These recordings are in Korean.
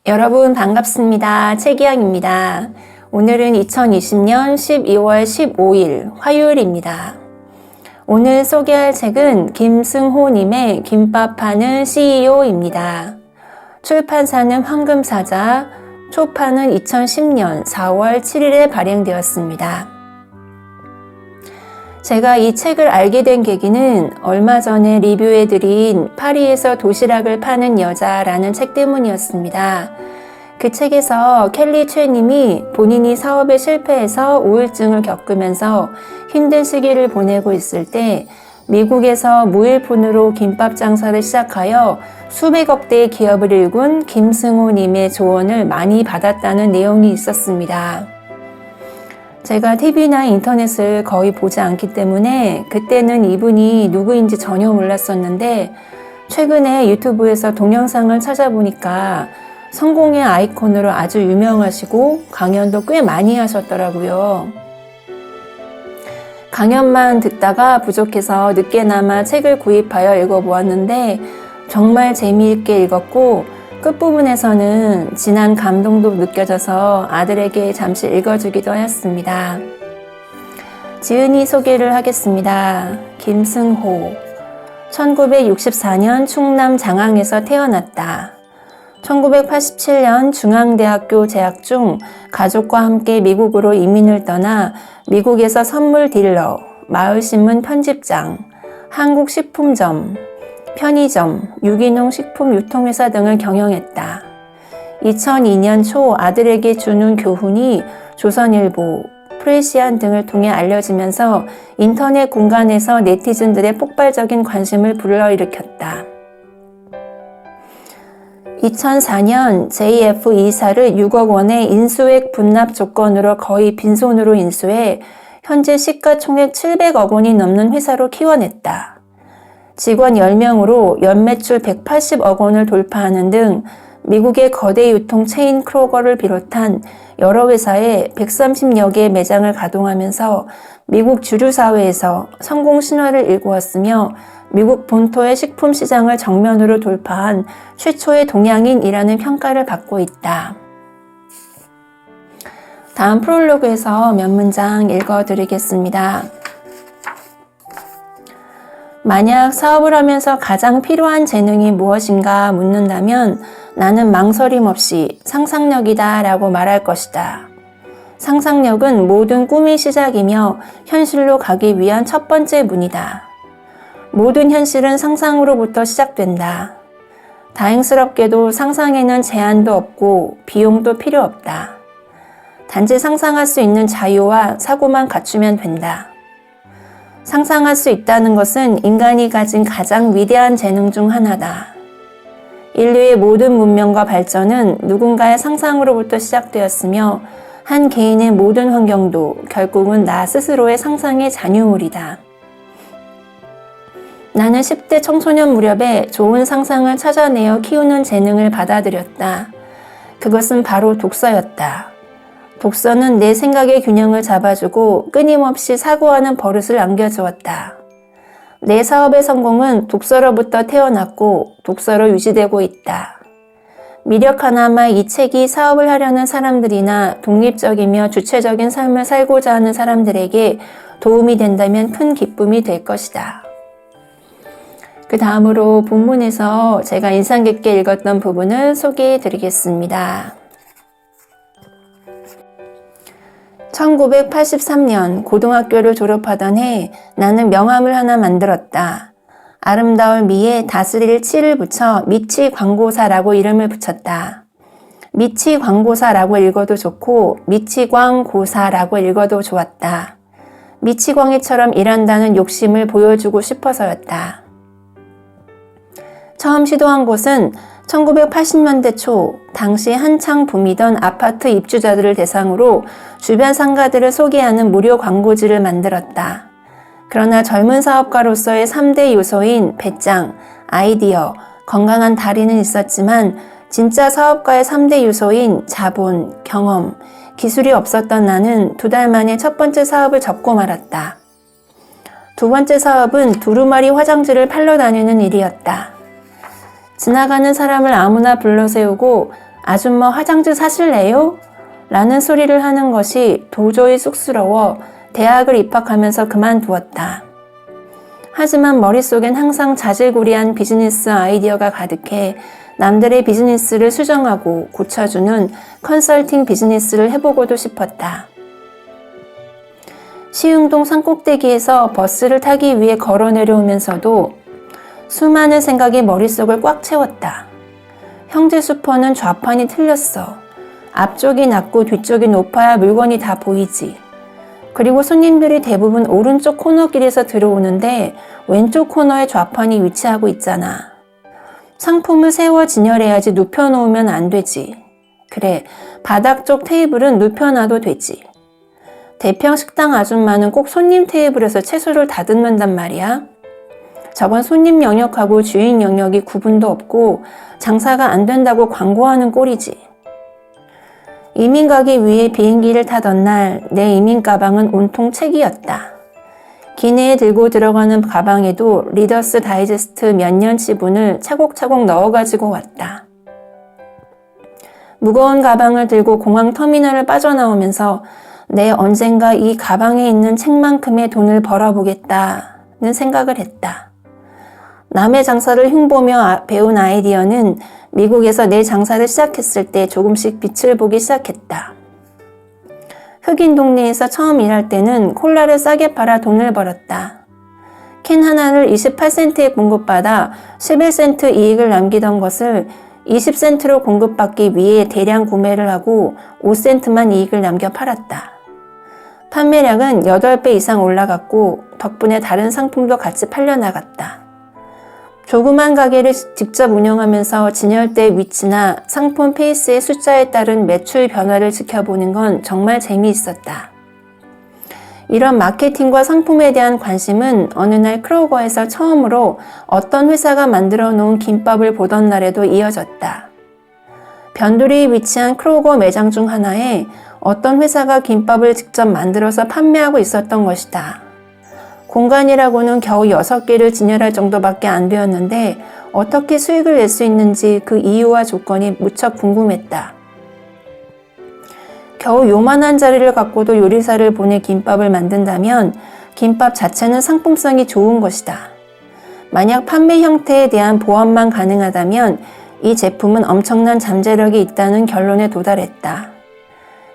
여러분 반갑습니다. 최기영입니다. 오늘은 2020년 12월 15일 화요일입니다. 오늘 소개할 책은 김승호님의 김밥 파는 CEO입니다. 출판사는 황금사자, 초판은 2010년 4월 7일에 발행되었습니다. 제가 이 책을 알게 된 계기는 얼마 전에 리뷰해드린 파리에서 도시락을 파는 여자라는 책 때문이었습니다. 그 책에서 켈리 최님이 본인이 사업에 실패해서 우울증을 겪으면서 힘든 시기를 보내고 있을 때 미국에서 무일푼으로 김밥 장사를 시작하여 수백억 대의 기업을 일군 김승호님의 조언을 많이 받았다는 내용이 있었습니다. 제가 TV나 인터넷을 거의 보지 않기 때문에 그때는 이분이 누구인지 전혀 몰랐었는데 최근에 유튜브에서 동영상을 찾아보니까 성공의 아이콘으로 아주 유명하시고 강연도 꽤 많이 하셨더라고요. 강연만 듣다가 부족해서 늦게나마 책을 구입하여 읽어보았는데 정말 재미있게 읽었고 끝부분에서는 진한 감동도 느껴져서 아들에게 잠시 읽어주기도 하였습니다. 지은이 소개를 하겠습니다. 김승호 1964년 충남 장항에서 태어났다. 1987년 중앙대학교 재학 중 가족과 함께 미국으로 이민을 떠나 미국에서 선물 딜러, 마을신문 편집장, 한국식품점, 편의점, 유기농 식품 유통회사 등을 경영했다. 2002년 초 아들에게 주는 교훈이 조선일보, 프레시안 등을 통해 알려지면서 인터넷 공간에서 네티즌들의 폭발적인 관심을 불러일으켰다. 2004년 JF 이사를 6억 원의 인수액 분납 조건으로 거의 빈손으로 인수해 현재 시가총액 700억 원이 넘는 회사로 키워냈다. 직원 10명으로 연매출 180억 원을 돌파하는 등 미국의 거대 유통 체인 크로거를 비롯한 여러 회사에 130여 개의 매장을 가동하면서 미국 주류 사회에서 성공 신화를 일구었으며 미국 본토의 식품 시장을 정면으로 돌파한 최초의 동양인이라는 평가를 받고 있다. 다음 프롤로그에서 몇 문장 읽어드리겠습니다. 만약 사업을 하면서 가장 필요한 재능이 무엇인가 묻는다면 나는 망설임 없이 상상력이다 라고 말할 것이다. 상상력은 모든 꿈의 시작이며 현실로 가기 위한 첫 번째 문이다. 모든 현실은 상상으로부터 시작된다. 다행스럽게도 상상에는 제한도 없고 비용도 필요 없다. 단지 상상할 수 있는 자유와 사고만 갖추면 된다. 상상할 수 있다는 것은 인간이 가진 가장 위대한 재능 중 하나다. 인류의 모든 문명과 발전은 누군가의 상상으로부터 시작되었으며 한 개인의 모든 환경도 결국은 나 스스로의 상상의 잔유물이다. 나는 10대 청소년 무렵에 좋은 상상을 찾아내어 키우는 재능을 받아들였다. 그것은 바로 독서였다. 독서는 내 생각의 균형을 잡아주고 끊임없이 사고하는 버릇을 안겨주었다. 내 사업의 성공은 독서로부터 태어났고 독서로 유지되고 있다. 미력 하나마 이 책이 사업을 하려는 사람들이나 독립적이며 주체적인 삶을 살고자 하는 사람들에게 도움이 된다면 큰 기쁨이 될 것이다. 그 다음으로 본문에서 제가 인상 깊게 읽었던 부분을 소개해 드리겠습니다. 1983년 고등학교를 졸업하던 해 나는 명함을 하나 만들었다. 아름다울 미에 다스릴 치를 붙여 미치 광고사라고 이름을 붙였다. 미치 광고사라고 읽어도 좋고 미치광고사라고 읽어도 좋았다. 미치광이처럼 일한다는 욕심을 보여주고 싶어서였다. 처음 시도한 곳은 1980년대 초 당시 한창 붐이던 아파트 입주자들을 대상으로 주변 상가들을 소개하는 무료 광고지를 만들었다. 그러나 젊은 사업가로서의 3대 요소인 배짱, 아이디어, 건강한 다리는 있었지만 진짜 사업가의 3대 요소인 자본, 경험, 기술이 없었던 나는 2달 만에 첫 번째 사업을 접고 말았다. 두 번째 사업은 두루마리 화장지를 팔러 다니는 일이었다. 지나가는 사람을 아무나 불러세우고 아줌마 화장지 사실래요? 라는 소리를 하는 것이 도저히 쑥스러워 대학을 입학하면서 그만두었다. 하지만 머릿속엔 항상 자질구레한 비즈니스 아이디어가 가득해 남들의 비즈니스를 수정하고 고쳐주는 컨설팅 비즈니스를 해보고도 싶었다. 시흥동 산꼭대기에서 버스를 타기 위해 걸어 내려오면서도 수많은 생각이 머릿속을 꽉 채웠다. 형제 슈퍼는 좌판이 틀렸어. 앞쪽이 낮고 뒤쪽이 높아야 물건이 다 보이지. 그리고 손님들이 대부분 오른쪽 코너길에서 들어오는데 왼쪽 코너에 좌판이 위치하고 있잖아. 상품을 세워 진열해야지 눕혀놓으면 안 되지. 그래, 바닥 쪽 테이블은 눕혀놔도 되지. 대평 식당 아줌마는 꼭 손님 테이블에서 채소를 다듬는단 말이야. 저건 손님 영역하고 주인 영역이 구분도 없고 장사가 안 된다고 광고하는 꼴이지. 이민 가기 위해 비행기를 타던 날 내 이민 가방은 온통 책이었다. 기내에 들고 들어가는 가방에도 리더스 다이제스트 몇 년치분을 차곡차곡 넣어가지고 왔다. 무거운 가방을 들고 공항 터미널을 빠져나오면서 내 언젠가 이 가방에 있는 책만큼의 돈을 벌어보겠다는 생각을 했다. 남의 장사를 흉보며 배운 아이디어는 미국에서 내 장사를 시작했을 때 조금씩 빛을 보기 시작했다. 흑인 동네에서 처음 일할 때는 콜라를 싸게 팔아 돈을 벌었다. 캔 하나를 28센트에 공급받아 11센트 이익을 남기던 것을 20센트로 공급받기 위해 대량 구매를 하고 5센트만 이익을 남겨 팔았다. 판매량은 8배 이상 올라갔고 덕분에 다른 상품도 같이 팔려나갔다. 조그만 가게를 직접 운영하면서 진열대 위치나 상품 페이스의 숫자에 따른 매출 변화를 지켜보는 건 정말 재미있었다. 이런 마케팅과 상품에 대한 관심은 어느 날 크로거에서 처음으로 어떤 회사가 만들어 놓은 김밥을 보던 날에도 이어졌다. 변두리에 위치한 크로거 매장 중 하나에 어떤 회사가 김밥을 직접 만들어서 판매하고 있었던 것이다. 공간이라고는 겨우 6개를 진열할 정도밖에 안 되었는데 어떻게 수익을 낼 수 있는지 그 이유와 조건이 무척 궁금했다. 겨우 요만한 자리를 갖고도 요리사를 보내 김밥을 만든다면 김밥 자체는 상품성이 좋은 것이다. 만약 판매 형태에 대한 보완만 가능하다면 이 제품은 엄청난 잠재력이 있다는 결론에 도달했다.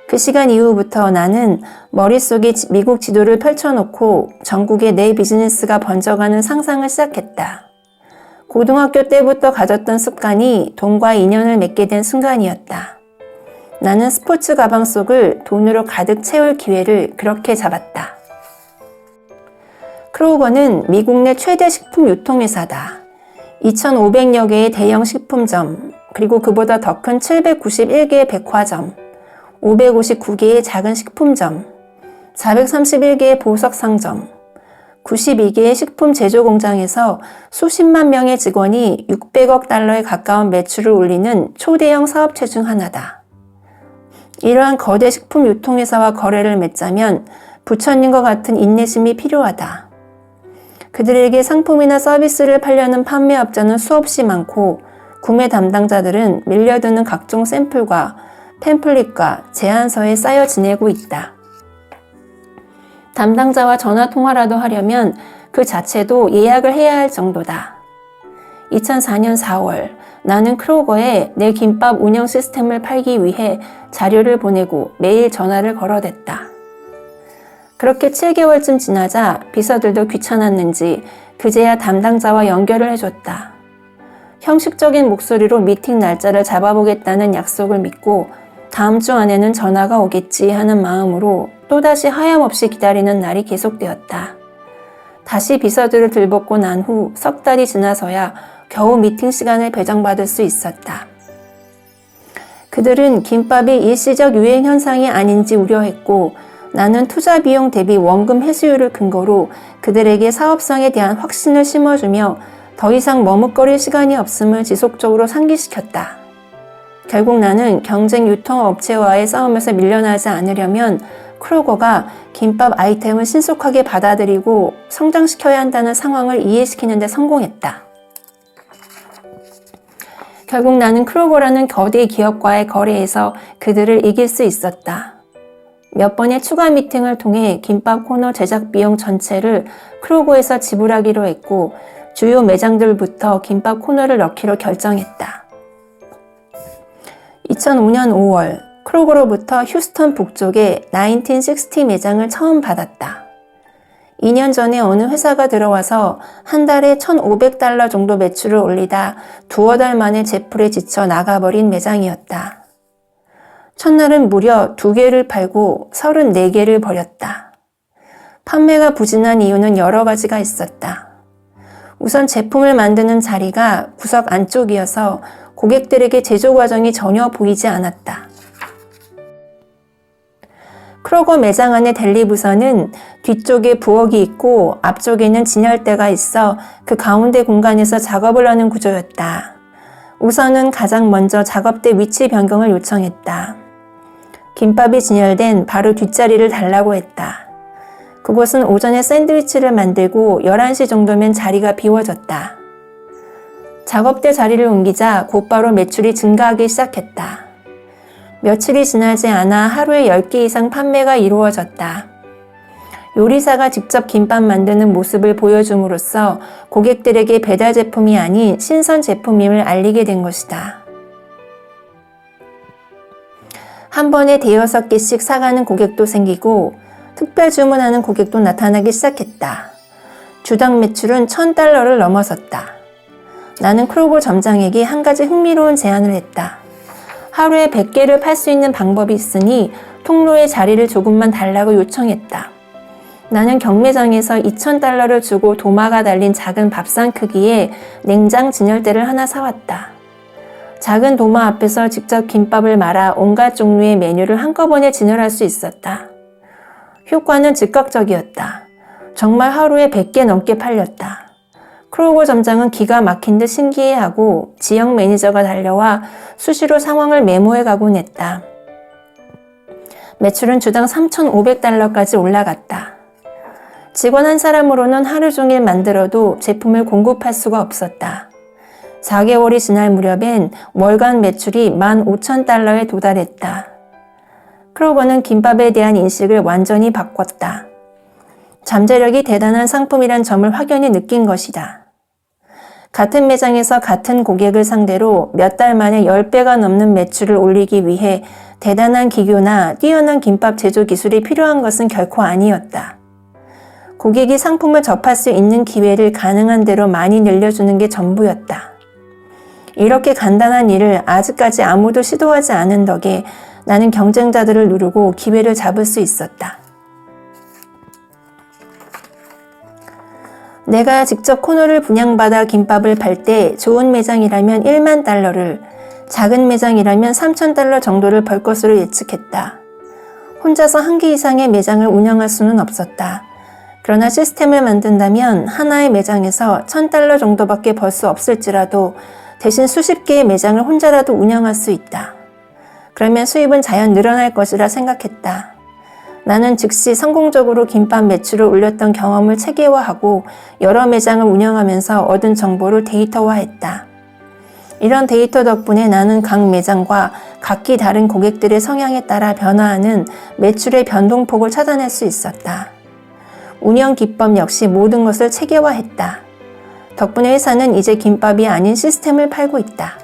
그 시간 이후부터 나는 머릿속에 미국 지도를 펼쳐놓고 전국에 내 비즈니스가 번져가는 상상을 시작했다. 고등학교 때부터 가졌던 습관이 돈과 인연을 맺게 된 순간이었다. 나는 스포츠 가방 속을 돈으로 가득 채울 기회를 그렇게 잡았다. 크로거는 미국 내 최대 식품 유통회사다. 2,500여 개의 대형 식품점, 그리고 그보다 더 큰 791개의 백화점, 559개의 작은 식품점, 431개의 보석 상점, 92개의 식품 제조 공장에서 수십만 명의 직원이 600억 달러에 가까운 매출을 올리는 초대형 사업체 중 하나다. 이러한 거대 식품 유통회사와 거래를 맺자면 부처님과 같은 인내심이 필요하다. 그들에게 상품이나 서비스를 팔려는 판매업자는 수없이 많고 구매 담당자들은 밀려드는 각종 샘플과 팸플릿과 제안서에 쌓여 지내고 있다. 담당자와 전화통화라도 하려면 그 자체도 예약을 해야 할 정도다. 2004년 4월 나는 크로거에 내 김밥 운영 시스템을 팔기 위해 자료를 보내고 매일 전화를 걸어댔다. 그렇게 7개월쯤 지나자 비서들도 귀찮았는지 그제야 담당자와 연결을 해줬다. 형식적인 목소리로 미팅 날짜를 잡아보겠다는 약속을 믿고 다음 주 안에는 전화가 오겠지 하는 마음으로 또다시 하염없이 기다리는 날이 계속되었다. 다시 비서들을 들볶고 난 후 석 달이 지나서야 겨우 미팅 시간을 배정받을 수 있었다. 그들은 김밥이 일시적 유행 현상이 아닌지 우려했고 나는 투자 비용 대비 원금 회수율을 근거로 그들에게 사업성에 대한 확신을 심어주며 더 이상 머뭇거릴 시간이 없음을 지속적으로 상기시켰다. 결국 나는 경쟁 유통업체와의 싸움에서 밀려나지 않으려면 크로거가 김밥 아이템을 신속하게 받아들이고 성장시켜야 한다는 상황을 이해시키는 데 성공했다. 결국 나는 크로거라는 거대 기업과의 거래에서 그들을 이길 수 있었다. 몇 번의 추가 미팅을 통해 김밥 코너 제작 비용 전체를 크로거에서 지불하기로 했고 주요 매장들부터 김밥 코너를 넣기로 결정했다. 2005년 5월 크로거로부터 휴스턴 북쪽에 1960 매장을 처음 받았다. 2년 전에 어느 회사가 들어와서 한 달에 $1,500 정도 매출을 올리다 두어 달 만에 제풀에 지쳐 나가버린 매장이었다. 첫날은 무려 2개를 팔고 34개를 버렸다. 판매가 부진한 이유는 여러 가지가 있었다. 우선 제품을 만드는 자리가 구석 안쪽이어서 고객들에게 제조 과정이 전혀 보이지 않았다. 크로거 매장 안의 델리 부서는 뒤쪽에 부엌이 있고 앞쪽에는 진열대가 있어 그 가운데 공간에서 작업을 하는 구조였다. 우선은 가장 먼저 작업대 위치 변경을 요청했다. 김밥이 진열된 바로 뒷자리를 달라고 했다. 그곳은 오전에 샌드위치를 만들고 11시 정도면 자리가 비워졌다. 작업대 자리를 옮기자 곧바로 매출이 증가하기 시작했다. 며칠이 지나지 않아 하루에 10개 이상 판매가 이루어졌다. 요리사가 직접 김밥 만드는 모습을 보여줌으로써 고객들에게 배달 제품이 아닌 신선 제품임을 알리게 된 것이다. 한 번에 5-6개씩 사가는 고객도 생기고 특별 주문하는 고객도 나타나기 시작했다. 주당 매출은 $1,000를 넘어섰다. 나는 크로거 점장에게 한 가지 흥미로운 제안을 했다. 하루에 100개를 팔 수 있는 방법이 있으니 통로에 자리를 조금만 달라고 요청했다. 나는 경매장에서 $2,000를 주고 도마가 달린 작은 밥상 크기의 냉장 진열대를 하나 사왔다. 작은 도마 앞에서 직접 김밥을 말아 온갖 종류의 메뉴를 한꺼번에 진열할 수 있었다. 효과는 즉각적이었다. 정말 하루에 100개 넘게 팔렸다. 크로거 점장은 기가 막힌 듯 신기해하고 지역 매니저가 달려와 수시로 상황을 메모해 가곤 했다. 매출은 주당 $3,500까지 올라갔다. 직원 한 사람으로는 하루 종일 만들어도 제품을 공급할 수가 없었다. 4개월이 지날 무렵엔 월간 매출이 $15,000에 도달했다. 크로거는 김밥에 대한 인식을 완전히 바꿨다. 잠재력이 대단한 상품이란 점을 확연히 느낀 것이다. 같은 매장에서 같은 고객을 상대로 몇 달 만에 10배가 넘는 매출을 올리기 위해 대단한 기교나 뛰어난 김밥 제조 기술이 필요한 것은 결코 아니었다. 고객이 상품을 접할 수 있는 기회를 가능한 대로 많이 늘려주는 게 전부였다. 이렇게 간단한 일을 아직까지 아무도 시도하지 않은 덕에 나는 경쟁자들을 누르고 기회를 잡을 수 있었다. 내가 직접 코너를 분양받아 김밥을 팔 때 좋은 매장이라면 $10,000를, 작은 매장이라면 $3,000 정도를 벌 것으로 예측했다. 혼자서 한 개 이상의 매장을 운영할 수는 없었다. 그러나 시스템을 만든다면 하나의 매장에서 $1,000 정도밖에 벌 수 없을지라도 대신 수십 개의 매장을 혼자라도 운영할 수 있다. 그러면 수입은 자연 늘어날 것이라 생각했다. 나는 즉시 성공적으로 김밥 매출을 올렸던 경험을 체계화하고 여러 매장을 운영하면서 얻은 정보를 데이터화했다. 이런 데이터 덕분에 나는 각 매장과 각기 다른 고객들의 성향에 따라 변화하는 매출의 변동폭을 찾아낼 수 있었다. 운영 기법 역시 모든 것을 체계화했다. 덕분에 회사는 이제 김밥이 아닌 시스템을 팔고 있다.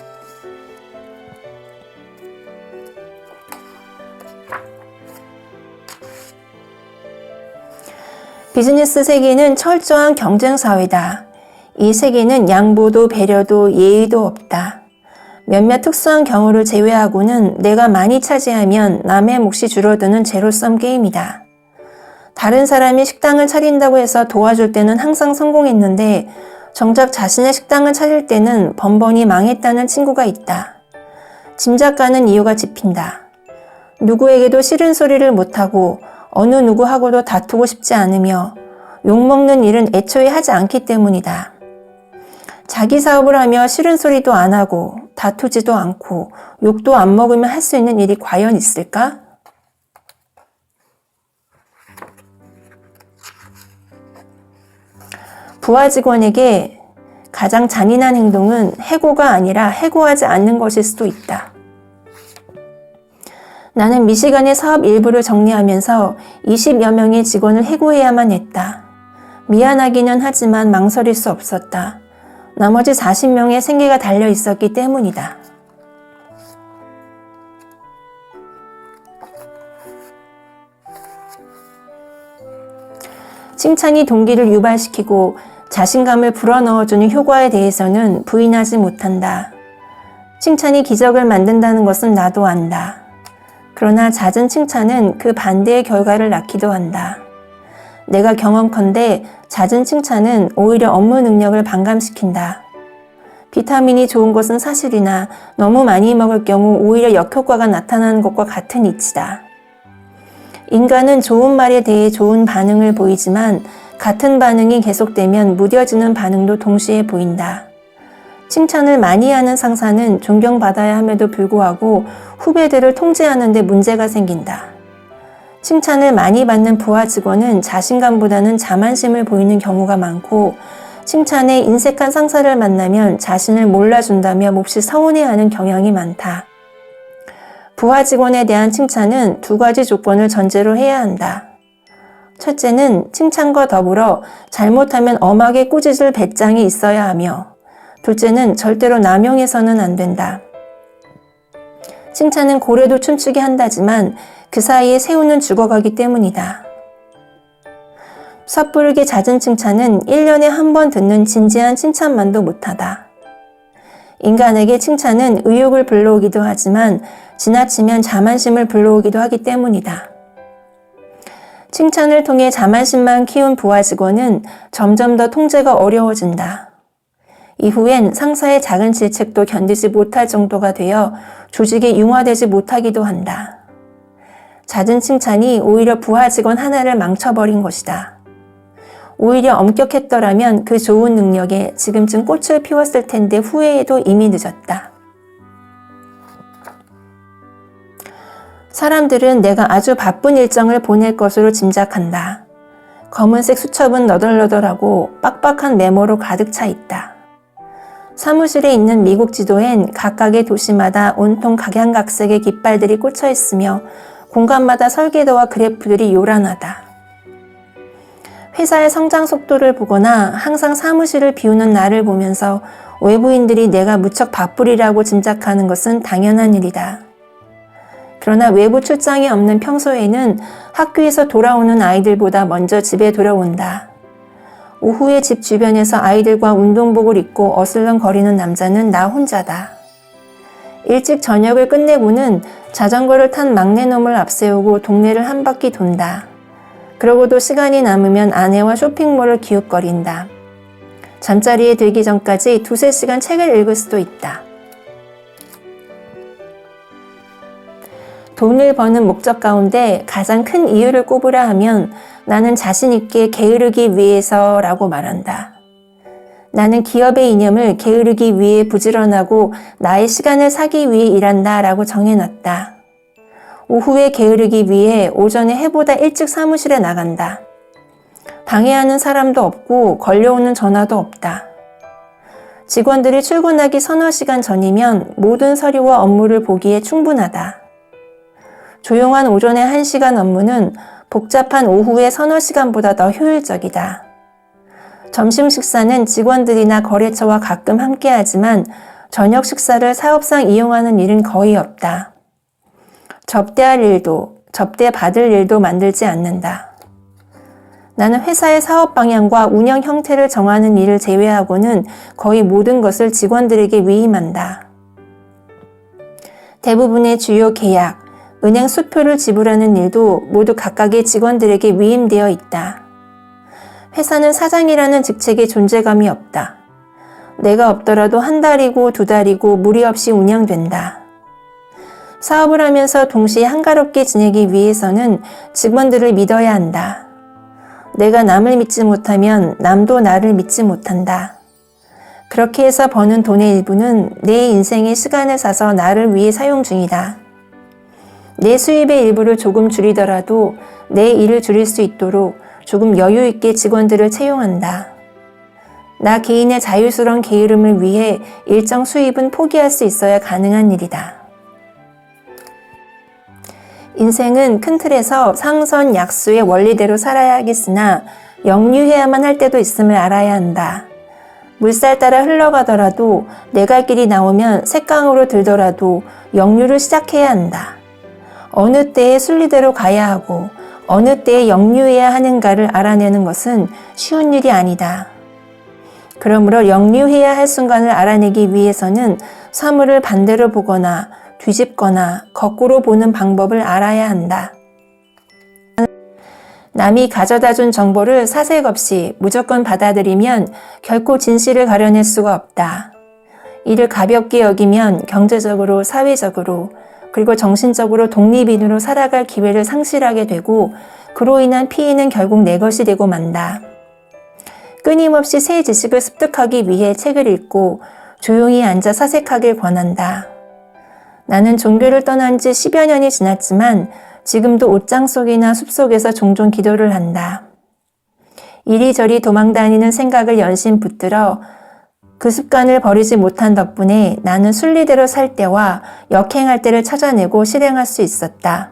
비즈니스 세계는 철저한 경쟁 사회다. 이 세계는 양보도 배려도 예의도 없다. 몇몇 특수한 경우를 제외하고는 내가 많이 차지하면 남의 몫이 줄어드는 제로섬 게임이다. 다른 사람이 식당을 차린다고 해서 도와줄 때는 항상 성공했는데 정작 자신의 식당을 차릴 때는 번번이 망했다는 친구가 있다. 짐작 가는 이유가 짚힌다. 누구에게도 싫은 소리를 못하고 어느 누구하고도 다투고 싶지 않으며 욕먹는 일은 애초에 하지 않기 때문이다. 자기 사업을 하며 싫은 소리도 안 하고 다투지도 않고 욕도 안 먹으며 할 수 있는 일이 과연 있을까? 부하 직원에게 가장 잔인한 행동은 해고가 아니라 해고하지 않는 것일 수도 있다. 나는 미시간의 사업 일부를 정리하면서 20여 명의 직원을 해고해야만 했다. 미안하기는 하지만 망설일 수 없었다. 나머지 40명의 생계가 달려 있었기 때문이다. 칭찬이 동기를 유발시키고 자신감을 불어넣어주는 효과에 대해서는 부인하지 못한다. 칭찬이 기적을 만든다는 것은 나도 안다. 그러나 잦은 칭찬은 그 반대의 결과를 낳기도 한다. 내가 경험컨대 잦은 칭찬은 오히려 업무 능력을 반감시킨다. 비타민이 좋은 것은 사실이나 너무 많이 먹을 경우 오히려 역효과가 나타나는 것과 같은 이치다. 인간은 좋은 말에 대해 좋은 반응을 보이지만 같은 반응이 계속되면 무뎌지는 반응도 동시에 보인다. 칭찬을 많이 하는 상사는 존경받아야 함에도 불구하고 후배들을 통제하는 데 문제가 생긴다. 칭찬을 많이 받는 부하 직원은 자신감보다는 자만심을 보이는 경우가 많고 칭찬에 인색한 상사를 만나면 자신을 몰라준다며 몹시 서운해하는 경향이 많다. 부하 직원에 대한 칭찬은 두 가지 조건을 전제로 해야 한다. 첫째는 칭찬과 더불어 잘못하면 엄하게 꾸짖을 배짱이 있어야 하며 둘째는 절대로 남용해서는 안 된다. 칭찬은 고래도 춤추게 한다지만 그 사이에 새우는 죽어가기 때문이다. 섣부르게 잦은 칭찬은 1년에 한 번 듣는 진지한 칭찬만도 못하다. 인간에게 칭찬은 의욕을 불러오기도 하지만 지나치면 자만심을 불러오기도 하기 때문이다. 칭찬을 통해 자만심만 키운 부하 직원은 점점 더 통제가 어려워진다. 이후엔 상사의 작은 질책도 견디지 못할 정도가 되어 조직에 융화되지 못하기도 한다. 잦은 칭찬이 오히려 부하 직원 하나를 망쳐버린 것이다. 오히려 엄격했더라면 그 좋은 능력에 지금쯤 꽃을 피웠을 텐데 후회해도 이미 늦었다. 사람들은 내가 아주 바쁜 일정을 보낼 것으로 짐작한다. 검은색 수첩은 너덜너덜하고 빡빡한 메모로 가득 차 있다. 사무실에 있는 미국 지도엔 각각의 도시마다 온통 각양각색의 깃발들이 꽂혀 있으며 공간마다 설계도와 그래프들이 요란하다. 회사의 성장 속도를 보거나 항상 사무실을 비우는 나를 보면서 외부인들이 내가 무척 바쁘리라고 짐작하는 것은 당연한 일이다. 그러나 외부 출장이 없는 평소에는 학교에서 돌아오는 아이들보다 먼저 집에 돌아온다. 오후에 집 주변에서 아이들과 운동복을 입고 어슬렁거리는 남자는 나 혼자다. 일찍 저녁을 끝내고는 자전거를 탄 막내놈을 앞세우고 동네를 한 바퀴 돈다. 그러고도 시간이 남으면 아내와 쇼핑몰을 기웃거린다. 잠자리에 들기 전까지 2-3시간 책을 읽을 수도 있다. 돈을 버는 목적 가운데 가장 큰 이유를 꼽으라 하면 나는 자신 있게 게으르기 위해서라고 말한다. 나는 기업의 이념을 게으르기 위해 부지런하고 나의 시간을 사기 위해 일한다 라고 정해놨다. 오후에 게으르기 위해 오전에 해보다 일찍 사무실에 나간다. 방해하는 사람도 없고 걸려오는 전화도 없다. 직원들이 출근하기 서너 시간 전이면 모든 서류와 업무를 보기에 충분하다. 조용한 오전의 1시간 업무는 복잡한 오후의 서너 시간보다 더 효율적이다. 점심 식사는 직원들이나 거래처와 가끔 함께하지만 저녁 식사를 사업상 이용하는 일은 거의 없다. 접대할 일도, 접대받을 일도 만들지 않는다. 나는 회사의 사업 방향과 운영 형태를 정하는 일을 제외하고는 거의 모든 것을 직원들에게 위임한다. 대부분의 주요 계약, 은행 수표를 지불하는 일도 모두 각각의 직원들에게 위임되어 있다. 회사는 사장이라는 직책에 존재감이 없다. 내가 없더라도 1달이고 2달이고 무리 없이 운영된다. 사업을 하면서 동시에 한가롭게 지내기 위해서는 직원들을 믿어야 한다. 내가 남을 믿지 못하면 남도 나를 믿지 못한다. 그렇게 해서 버는 돈의 일부는 내 인생의 시간을 사서 나를 위해 사용 중이다. 내 수입의 일부를 조금 줄이더라도 내 일을 줄일 수 있도록 조금 여유 있게 직원들을 채용한다. 나 개인의 자유스러운 게으름을 위해 일정 수입은 포기할 수 있어야 가능한 일이다. 인생은 큰 틀에서 상선약수의 원리대로 살아야 하겠으나 역류해야만 할 때도 있음을 알아야 한다. 물살 따라 흘러가더라도 내 갈 길이 나오면 샛강으로 들더라도 역류를 시작해야 한다. 어느 때에 순리대로 가야 하고 어느 때에 역류해야 하는가를 알아내는 것은 쉬운 일이 아니다. 그러므로 역류해야 할 순간을 알아내기 위해서는 사물을 반대로 보거나 뒤집거나 거꾸로 보는 방법을 알아야 한다. 남이 가져다 준 정보를 사색 없이 무조건 받아들이면 결코 진실을 가려낼 수가 없다. 이를 가볍게 여기면 경제적으로, 사회적으로, 그리고 정신적으로 독립인으로 살아갈 기회를 상실하게 되고 그로 인한 피해는 결국 내 것이 되고 만다. 끊임없이 새 지식을 습득하기 위해 책을 읽고 조용히 앉아 사색하길 권한다. 나는 종교를 떠난 지 10여 년이 지났지만 지금도 옷장 속이나 숲속에서 종종 기도를 한다. 이리저리 도망다니는 생각을 연신 붙들어 그 습관을 버리지 못한 덕분에 나는 순리대로 살 때와 역행할 때를 찾아내고 실행할 수 있었다.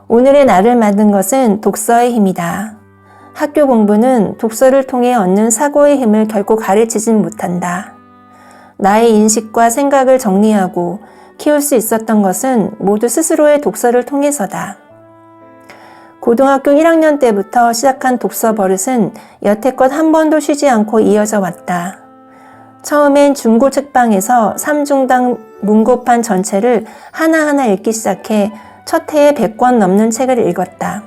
오늘의 나를 만든 것은 독서의 힘이다. 학교 공부는 독서를 통해 얻는 사고의 힘을 결코 가르치진 못한다. 나의 인식과 생각을 정리하고 키울 수 있었던 것은 모두 스스로의 독서를 통해서다. 고등학교 1학년 때부터 시작한 독서 버릇은 여태껏 한 번도 쉬지 않고 이어져 왔다. 처음엔 중고 책방에서 3중당 문고판 전체를 하나하나 읽기 시작해 첫 해에 100권 넘는 책을 읽었다.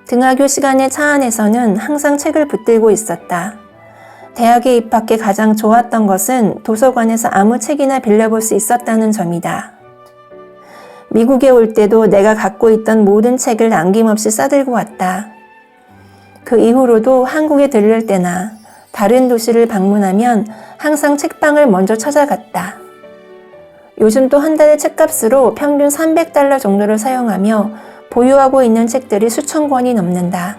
등하교 시간에 차 안에서는 항상 책을 붙들고 있었다. 대학에 입학해 가장 좋았던 것은 도서관에서 아무 책이나 빌려볼 수 있었다는 점이다. 미국에 올 때도 내가 갖고 있던 모든 책을 남김없이 싸들고 왔다. 그 이후로도 한국에 들를 때나 다른 도시를 방문하면 항상 책방을 먼저 찾아갔다. 요즘도 한 달의 책값으로 평균 $300 정도를 사용하며 보유하고 있는 책들이 수천 권이 넘는다.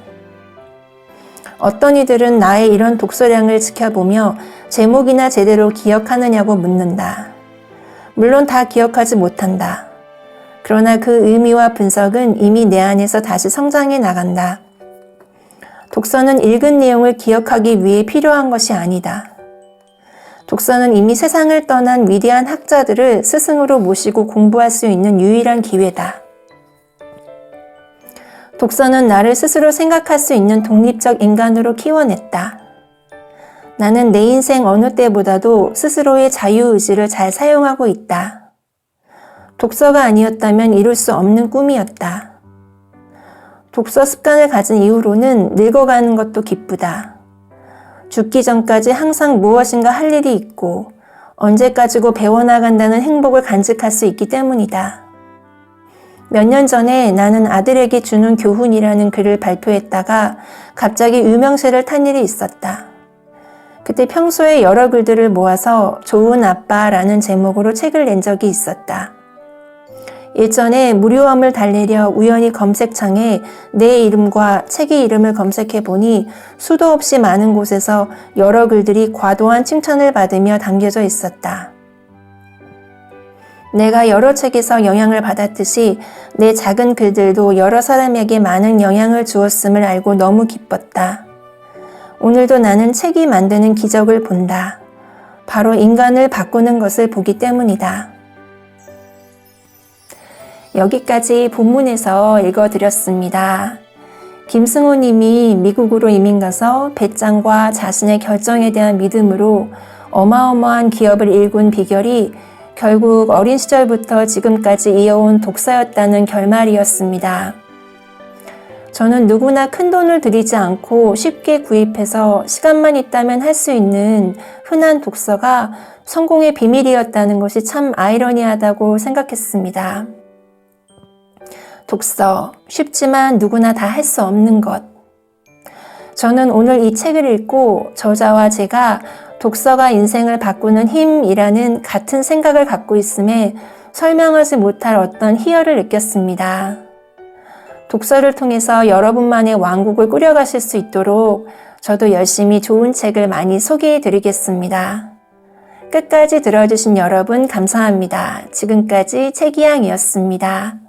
어떤 이들은 나의 이런 독서량을 지켜보며 제목이나 제대로 기억하느냐고 묻는다. 물론 다 기억하지 못한다. 그러나 그 의미와 분석은 이미 내 안에서 다시 성장해 나간다. 독서는 읽은 내용을 기억하기 위해 필요한 것이 아니다. 독서는 이미 세상을 떠난 위대한 학자들을 스승으로 모시고 공부할 수 있는 유일한 기회다. 독서는 나를 스스로 생각할 수 있는 독립적 인간으로 키워냈다. 나는 내 인생 어느 때보다도 스스로의 자유의지를 잘 사용하고 있다. 독서가 아니었다면 이룰 수 없는 꿈이었다. 독서 습관을 가진 이후로는 늙어가는 것도 기쁘다. 죽기 전까지 항상 무엇인가 할 일이 있고 언제까지고 배워나간다는 행복을 간직할 수 있기 때문이다. 몇 년 전에 나는 아들에게 주는 교훈이라는 글을 발표했다가 갑자기 유명세를 탄 일이 있었다. 그때 평소에 여러 글들을 모아서 좋은 아빠라는 제목으로 책을 낸 적이 있었다. 일전에 무료함을 달래려 우연히 검색창에 내 이름과 책의 이름을 검색해 보니 수도 없이 많은 곳에서 여러 글들이 과도한 칭찬을 받으며 담겨져 있었다. 내가 여러 책에서 영향을 받았듯이 내 작은 글들도 여러 사람에게 많은 영향을 주었음을 알고 너무 기뻤다. 오늘도 나는 책이 만드는 기적을 본다. 바로 인간을 바꾸는 것을 보기 때문이다. 여기까지 본문에서 읽어드렸습니다. 김승호 님이 미국으로 이민 가서 배짱과 자신의 결정에 대한 믿음으로 어마어마한 기업을 일군 비결이 결국 어린 시절부터 지금까지 이어온 독서였다는 결말이었습니다. 저는 누구나 큰 돈을 들이지 않고 쉽게 구입해서 시간만 있다면 할 수 있는 흔한 독서가 성공의 비밀이었다는 것이 참 아이러니하다고 생각했습니다. 독서, 쉽지만 누구나 다 할 수 없는 것. 저는 오늘 이 책을 읽고 저자와 제가 독서가 인생을 바꾸는 힘이라는 같은 생각을 갖고 있음에 설명하지 못할 어떤 희열을 느꼈습니다. 독서를 통해서 여러분만의 왕국을 꾸려가실 수 있도록 저도 열심히 좋은 책을 많이 소개해 드리겠습니다. 끝까지 들어주신 여러분 감사합니다. 지금까지 책이양이었습니다.